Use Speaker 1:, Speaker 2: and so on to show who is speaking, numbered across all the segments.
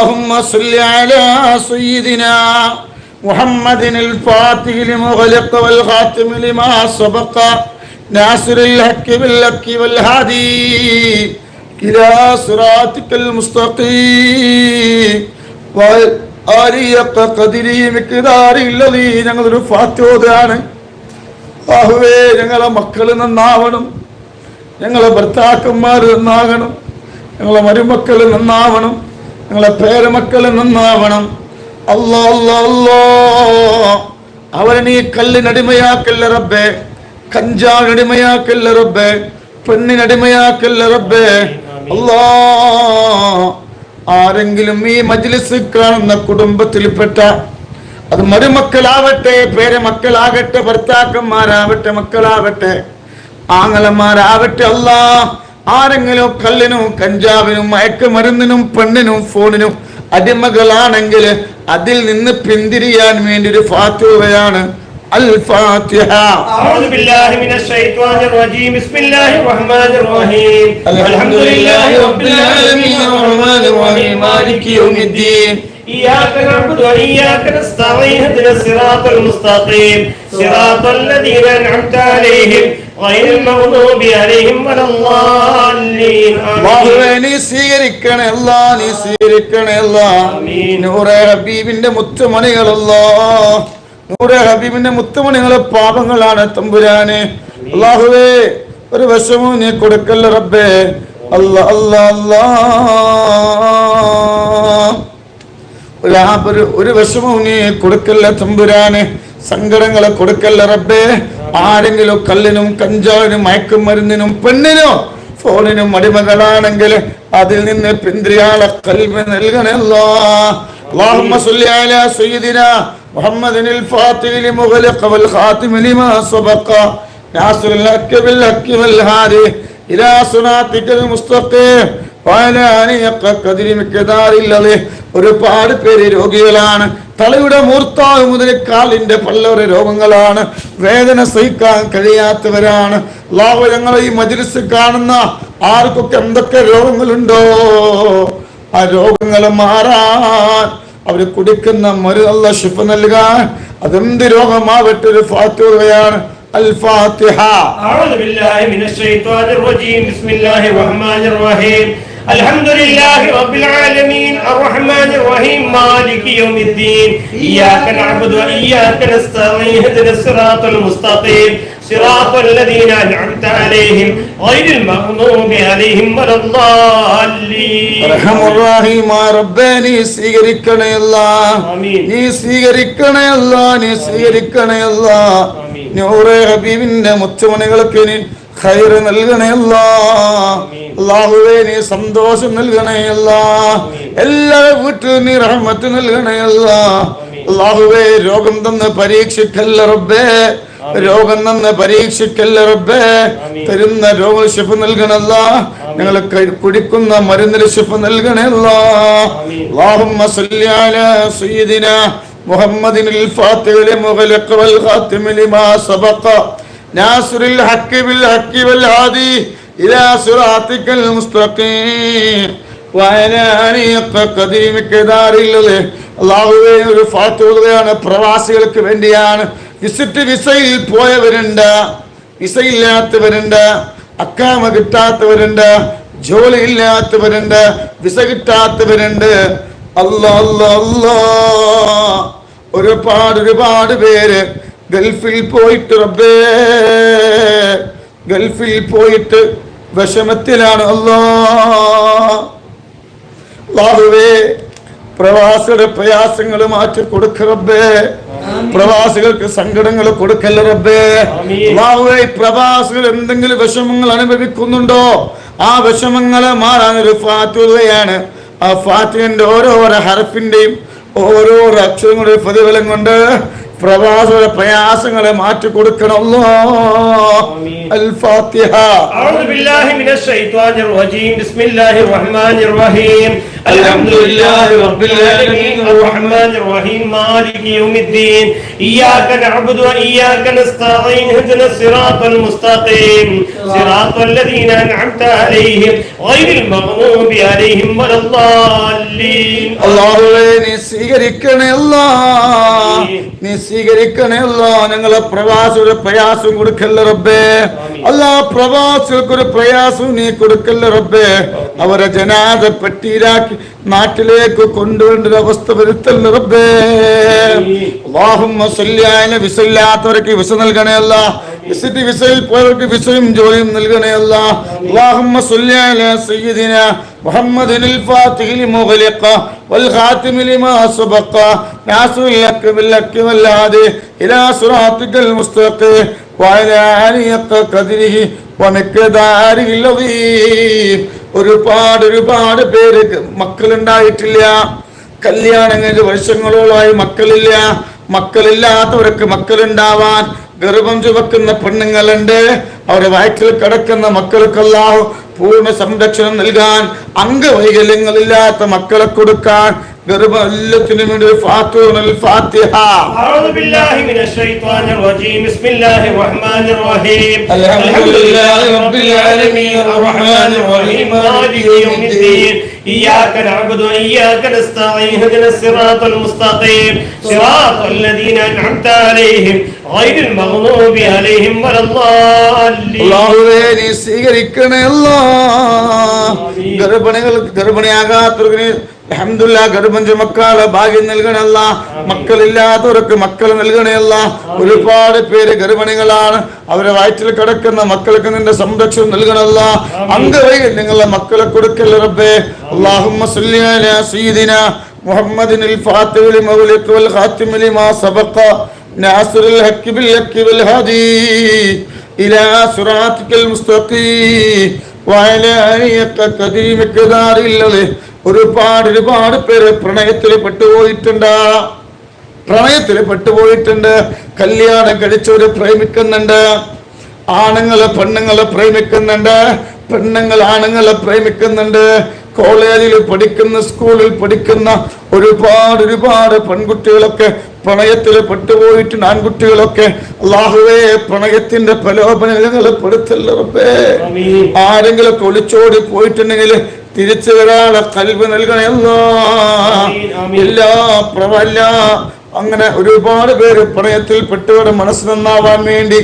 Speaker 1: اللهم صل على سيدنا محمد الفاتح لما أغلق والخاتم لما سبق ناصر الحق بالحق والهادي إلى صراطك المستقيم وآله قدره مقداره الذي ഞങ്ങളൊരു ഫാത്തിഹയാണ്. അല്ലാഹുവേ, ഞങ്ങളെ മക്കൾ നന്നാവണം, ഞങ്ങളെ ഭർത്താക്കന്മാർ നന്നാകണം, ഞങ്ങളെ മരുമക്കൾ നന്നാവണം, ഞങ്ങളെ പേരമക്കൾ നന്നാവണം. അല്ലാ അല്ലാ അല്ലാ, അവരെ നീ കല്ലിനടിമയാക്കല്ല റബ്ബേ, കഞ്ചാവിനടിമയാക്കല്ല റബ്ബേ, പെണ്ണിനടിമയാക്കല്ല റബ്ബേ. അല്ലാ, ആരെങ്കിലും ഈ മജ്ലിസ് കാണുന്ന കുടുംബത്തിൽപ്പെട്ട, അത് മരുമക്കളാവട്ടെ, പേരമക്കളാകട്ടെ, ഭർത്താക്കന്മാരാവട്ടെ, മക്കളാവട്ടെ, ആങ്ങളമാരാവട്ടെ, അല്ലാ, ആരെങ്കിലും കല്ലിനും കഞ്ചാവിനും മയക്കുമരുന്നിനും പെണ്ണിനും ഫോണിനും അടിമകളാണെങ്കിൽ അതിൽ നിന്ന് പിന്തിരിയാൻ വേണ്ടി ഒരു ഫാത്തിഹയാണ്. الفاتحة.
Speaker 2: أعوذ بالله من الشيطان الرجيم. بسم الله الرحمن الرحيم. الحمد لله رب العالمين الرحمن الرحيم مالك يوم الدين. إياك نعبد وإياك نستعين اهدنا الصراط المستقيم صراط الذين أنعمت عليهم غير المغضوب عليهم ولا الضالين.
Speaker 1: അല്ലാഹുവേ, നീ സ്വീകരിക്കണേ അല്ലാഹ്, നീ സ്വീകരിക്കണേ അല്ലാഹ്. നൂറെ ഹബീബിന്റെ മുത്തുമണികൾ അല്ലാഹ്, നൂറെ ഹബീബിന്റെ മുത്തുമണികളെ പാപങ്ങളാണ് തമ്പുരാനെ. അല്ലാഹുവേ, ഒരു വിഷമവും നീ കൊടുക്കല്ല റബ്ബേ. അല്ലാ അല്ലാ അല്ലാ, ഒരു വിഷമവും നീ കൊടുക്കല്ല തമ്പുരാനെ, സങ്കടങ്ങളെ കൊടുക്കല്ല റബ്ബേ. ആരെങ്കിലും കല്ലിനും കഞ്ചാവിനും മയക്കുമരുന്നിനും പെണ്ണിനും ഫോണിനും അടിമകളാണെങ്കിൽ അതിൽ നിന്ന് പിന്തിരിയാളെ കൽബ് നൽകണേ അല്ലാഹ്. اللهم صل على سيدنا محمد الفاتح لما أغلق والخاتم لما سبق ناصر الحق بالحق والهادي إلى صراطك المستقيم وعلى آله حق قدره مقداره الذي. ഒരുപാട് പേര് രോഗികളാണ്, തലയുടെ മൂർത്താവ് മുതൽ കാലിന്റെ പല്ലവരെ രോഗങ്ങളാണ്, വേദന സഹിക്കാൻ കഴിയാത്തവരാണ്. അല്ലാഹു, ഞങ്ങൾ ഈ മജ്ലിസ് കാണുന്ന ആർക്കൊക്കെ എന്തൊക്കെ രോഗങ്ങളുണ്ടോ ആ രോഗങ്ങൾ മാറാൻ, അവര് കുടിക്കുന്ന മരുന്ന് ശിഫ നൽകാൻ, അതെന്ത് രോഗമാവട്ടെ ഒരു ഫാത്തിഹയാണ്. الفاتحة.
Speaker 2: أعوذ بالله من الشيطان الرجيم. بسم الله الرحمن الرحيم. الحمد لله رب العالمين الرحمن الرحيم مالك يوم الدين. إياك نعبد وإياك نستعين اهدنا الصراط المستقيم صراط الذين أنعمت عليهم غير المغضوب عليهم ولا الضالين.
Speaker 1: അർഹം റഹീം റബ്ബേ, സ്വീകരിക്കണേ അല്ലാഹ്, നീ സ്വീകരിക്കണേ അല്ലാഹ്, നീ സ്വീകരിക്കണേ അല്ലാഹ്. നൂറെ ഹബീബിന്റെ മുത്തുമണികൾക്ക് നീ ഖൈർ നൽകണേ അല്ലാഹ്. അല്ലാഹുവേ, നീ സന്തോഷം നൽകണേ അല്ലാഹ്. എല്ലാ വീട്ടിലും നീ റഹ്മത്ത് നൽകണേ അല്ലാഹ്. അല്ലാഹുവേ, രോഗം തന്ന് പരീക്ഷിക്കല്ല റബ്ബേ, രോഗം തന്ന് പരീക്ഷിക്കല്ല റബ്ബേ. തരുന്ന രോഗ ശിഫ നൽകണല്ല, ഞങ്ങൾ കുടിക്കുന്ന മരുന്നിന് ശിഫ നൽകണല്ല. اللهم صل على سيدنا محمد الفاتح لما أغلق والخاتم لما سبق ناصر الحق بالحق والهادي إلى صراطك المستقيم وعلى آله حق قدره مقداره الذي. അല്ലാഹുവേ, ഒരു ഫാത്തിഹയാണ് പ്രവാസികൾക്ക് വേണ്ടിയാണ്. വിസയിൽ പോയവരുണ്ട്, വിസയില്ലാത്തവരുണ്ട്, അക്കാമ കിട്ടാത്തവരുണ്ട്, ജോലി ഇല്ലാത്തവരുണ്ട്, വിസ കിട്ടാത്തവരുണ്ട്. അല്ലാ അല്ലാ അല്ലാ, ഒരുപാട് പേര് ഗൾഫിൽ പോയിട്ട് റബ്ബേ, ഗൾഫിൽ പോയിട്ട് വിഷമത്തിലാണ്. അല്ലാഹുവേ, പ്രവാസികളുടെ പ്രയാസങ്ങൾ മാറ്റി കൊടുക്ക റബ്ബേ, പ്രവാസികൾക്ക് സങ്കടങ്ങൾ കൊടുക്കല്ല റബ്ബേ. അല്ലാഹുവേ, പ്രവാസികൾ എന്തെങ്കിലും വിഷമങ്ങൾ അനുഭവിക്കുന്നുണ്ടോ ആ വിഷമങ്ങളെ മാറാൻ ഒരു ഫാത്തിഹയാണ്. ആ ഫാത്തിഹന്റെ ഓരോ ഹർഫിന്റെയും ഓരോ അക്ഷരങ്ങളുടെ പ്രതിഫലം കൊണ്ട് പ്രവാസികളുടെ പ്രയാസങ്ങളെ മാറ്റി കൊടുക്കണമല്ലോ. അൽ ഫാത്തിഹ.
Speaker 2: أعوذ بالله من الشيطان الرجيم بسم الله الرحمن الرحيم الحمد لله رب العالمين الرحمن الرحيم مالك يوم الدين إياك نعبد وإياك نستعين اهدنا الصراط المستقيم صراط الذين أنعمت عليهم غير المغضوب عليهم ولا الضالين.
Speaker 1: അല്ലാഹുവേ നീ സ്വീകരിക്കണേ അല്ലാ, നീ സ്വീകരിക്കണേ അല്ലാ. ഞങ്ങളെ പ്രവാസിയുടെ പ്രയാസം കൊടുക്കല്ല റബ്ബേ. അല്ലാ പ്രവാസികൾക്കൊരു പ്രയാസം നീ കൊടുക്കല്ല റബ്ബേ. അവരെ ജനാദ പെട്ടിയിലാക്കി നാട്ടിലേക്ക് കൊണ്ടുവരേണ്ട അവസ്ഥ വരുത്തല്ല റബ്ബേ. അല്ലാഹുമ്മ സ്വല്ലി അലാ വിസല്ലാത്തവർക്ക് വിസ നൽകണേ അല്ലാ. വിസിറ്റ് വിസയിൽ പോയവർക്ക് വിസയും ജോലിയും നൽകണേ അല്ലാ. അല്ലാഹുമ്മ സ്വല്ലി അലാ സയ്യിദിനാ മുഹമ്മദിനിൽ ഫാത്തിഹി ലിമുഗ്ലിഖ വൽ ഖാതിമി ലിമാ സബഖ നാസിറുൽ ഹഖ് ബിൽ ഹഖ് വൽ ഹാദി ഇലാ സിറാത്തിക്കൽ മുസ്തഖീം വഅലാ ആലിഹി ഖദ്രിഹി വമിഖ്ദാരിഹിൽ അദീം. ഒരുപാട് പേര് മക്കളുണ്ടായിട്ടില്ല. കല്യാണം കഴിഞ്ഞ വർഷങ്ങളോളായി മക്കളില്ല. മക്കളില്ലാത്തവർക്ക് മക്കളുണ്ടാവാൻ ഗർഭം ചുവക്കുന്ന പെണ്ണുങ്ങളുണ്ട്. അവരെ വയറ്റിൽ കിടക്കുന്ന മക്കൾക്ക് അല്ലാഹു പൂർണ്ണ സംരക്ഷണം നൽകാൻ, അംഗവൈകല്യങ്ങളില്ലാത്ത മക്കളെ കൊടുക്കാൻ ഗർഭം എല്ലാത്തിനും വേണ്ടി ഫാത്തിഹ.
Speaker 2: أعوذ بالله من الشيطان الرجيم بسم الله الرحمن الرحيم الحمد لله رب العالمين الرحمن الرحيم مالك يوم الدين إياك نعبد وإياك نستعين اهدنا الصراط المستقيم صراط الذين أنعمت عليهم غير المغضوب عليهم ولا الضالين.
Speaker 1: അല്ലാഹുവേ നീ സ്വീകരിക്കണേ അല്ലാ. ഗർഭിണിയാകാത്തവർക്ക് അൽഹംദുലില്ലാ ഗർഭം ചുമക്കാനുള്ള ഭാഗ്യം നൽകണല്ല. മക്കളില്ലാത്തവർക്ക് മക്കൾ നൽകണയല്ല. ഒരുപാട് പേര് ഗർഭിണികളാണ്. അവരെ വയറ്റിൽ കിടക്കുന്ന മക്കൾക്ക് നിന്റെ സംരക്ഷണം നൽകണല്ല. അംഗവൈകല്യങ്ങളുടെ മക്കളെ കൊടുക്കല്ല റബ്ബേ. അല്ലാഹുമ്മ സ്വല്ലി അലാ സയ്യിദിനാ മുഹമ്മദിനിൽ ഫാത്തിഹി ലിമുഗ്ലിഖ വൽ ഖാതിമി ലിമാ സബഖ നാസിറുൽ ഹഖ് ബിൽ ഹഖ് വൽ ഹാദി ഇലാ സിറാത്തിക്കൽ മുസ്തഖീം വഅലാ ആലിഹി ഖദ്രി മിഖ്ദാരിൽ അദീം. ഒരുപാട് പേര് പ്രണയത്തിൽ പെട്ടുപോയിട്ടുണ്ട്. കല്യാണം കഴിച്ചവര് പ്രേമിക്കുന്നുണ്ട്. ആണുങ്ങളെ പെണ്ണുങ്ങളെ പ്രേമിക്കുന്നുണ്ട്. പെണ്ണുങ്ങൾ ആണുങ്ങളെ പ്രേമിക്കുന്നുണ്ട്. കോളേജിൽ പഠിക്കുന്ന, സ്കൂളിൽ പഠിക്കുന്ന ഒരുപാട് പെൺകുട്ടികളൊക്കെ പ്രണയത്തിൽ പെട്ടുപോയിട്ടുണ്ട്. ആൺകുട്ടികളൊക്കെ അല്ലാഹുവേ പ്രണയത്തിന്റെ പ്രലോഭനങ്ങളെ പെടുത്തല്ല റബ്ബേ. ആരെങ്കിലും ഒളിച്ചോടി പോയിട്ടുണ്ടെങ്കിൽ തിരിച്ചു വരാനുള്ള കൽബ് നൽകണമല്ലോ. അങ്ങനെ ഒരുപാട് പേര് പ്രണയത്തിൽ പെട്ടവരുടെ മനസ്സ് നന്നാവാൻ വേണ്ടി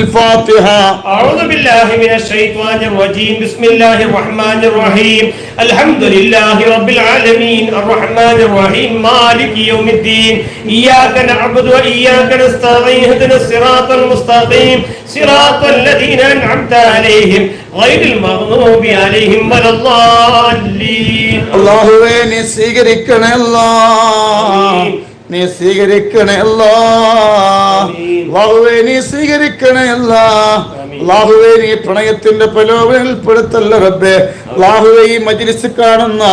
Speaker 2: الفاتحة. أعوذ بالله من الشيطان الرجيم بسم الله الرحمن الرحيم الحمد لله رب العالمين الرحمن الرحيم مالك يوم الدين إياك نعبد وإياك نستعين اهدنا الصراط المستقيم صراط الذين أنعمت عليهم غير المغضوب عليهم ولا الضالين.
Speaker 1: അല്ലാഹുവേ നീ സ്വീകരിക്കണേ അല്ലാ. നീ സ്വീകരിക്കണേ അല്ലാ. അല്ലാഹുവേ നീ സ്വീകരിക്കണേ അല്ലാ. അല്ലാഹുവേ നീ പ്രണയത്തിന്റെ പ്രലോഭനങ്ങളിൽ പെടുത്തല്ല റബ്ബേ. അല്ലാഹുവേ ഈ മജ്ലിസ് കാണുന്ന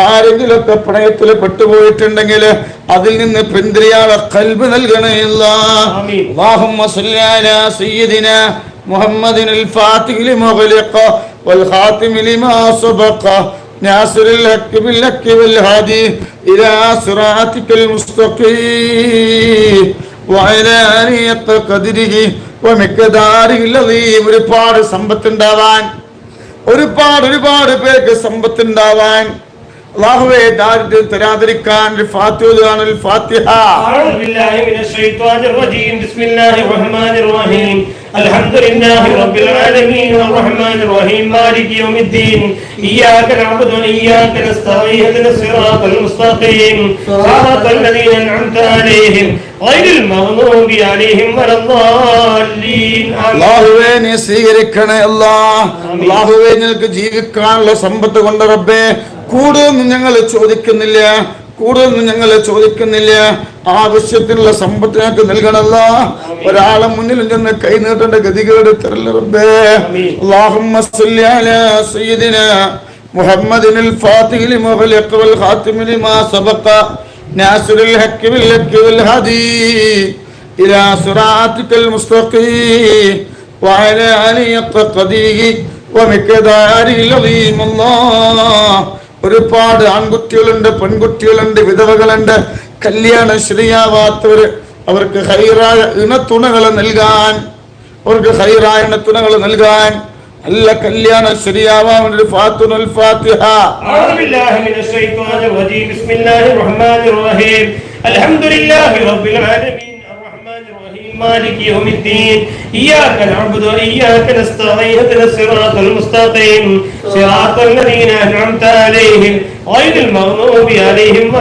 Speaker 1: ആരെങ്കിലൊക്കെ പ്രണയത്തിൽ പെട്ടുപോയിട്ടുണ്ടെങ്കിൽ അതിൽ നിന്ന് പിന്തിരിയാളെ ഖൽബ് നൽകണേ അല്ലാ. അല്ലാഹുമ്മ സ്വല്ലി അലാ സയ്യിദിനാ മുഹമ്മദിനിൽ ഫാത്തിഹി ലിമുഗ്ലിഖ വൽ ഖാതിമി ലിമാ സബഖ നാസിറുൽ ഹഖ് ബിൽ ഹഖ് വൽ ഹാദി ഇലാ സിറാത്തിക്കൽ മുസ്തഖീം വഅലാ ആലിഹി ഖദ്രിഹി വമിഖ്ദാരിഹിൽ അദീം. ഒരുപാട് സമ്പത്തുണ്ടാവാൻ, ഒരുപാട് പേർക്ക് സമ്പത്തുണ്ടാവാൻ, അല്ലാഹുവേ ദാരിദ്ര്യം തരാതിരിക്കാൻ ഫാത്തിഹ.
Speaker 2: أعوذ بالله من الشيطان الرجيم بسم الله الرحمن الرحيم الحمد لله رب العالمين الرحمن الرحيم مالك يوم الدين إياك نعبد وإياك نستعين اهدنا الصراط المستقيم صراط الذين أنعمت عليهم غير المغضوب عليهم ولا الضالين.
Speaker 1: അല്ലാഹുവേ നീ സ്വീകരിക്കണേ അല്ലാഹ്. അല്ലാഹുവേ നിനക്ക് ജീവിക്കാനുള്ള സമ്പത്ത് കൊണ്ട് റബ്ബേ കൂടുതലൊന്നും ഞങ്ങൾ ചോദിക്കുന്നില്ല. ആവശ്യത്തിനുള്ള സമ്പത്ത് ഞങ്ങൾക്ക് നൽകണമല്ല. ഒരാളെ മുന്നിൽ ചെന്ന് കൈ നീട്ടേണ്ട ഗതികേട് തരല്ല റബ്ബേ. അല്ലാഹുമ്മ സ്വല്ലി അലാ സയ്യിദിനാ മുഹമ്മദിനിൽ ഫാത്തിഹി ലിമുഗ്ലിഖ വൽ ഖാതിമി ലിമാ സബഖ ناصر الحق بالحق والهدي إلى صراطك المستقيم وعلى آله حق قدره ومقداره العظيم الله. ഒരുപാട് ആൺകുട്ടികളുണ്ട്, പെൺകുട്ടികളുണ്ട്, വിധവകളുണ്ട്, കല്യാണം ശരിയാവാത്തവർ. അവർക്ക് ഹൈറായ ഇണത്തുണകൾ നൽകാൻ, നല്ല കല്യാണം ശരിയാവാൻ ഒരു ഫാത്തുൽ ഫാത്തിഹ.
Speaker 2: أعوذ بالله من الشيطان الرجيم بسم الله الرحمن الرحيم الحمد لله رب العالمين الرحمن الرحيم مالك يوم الدين إياك نعبد وإياك نستعين اهدنا الصراط المستقيم صراط الذين أنعمت عليهم غير المغضوب عليهم ولا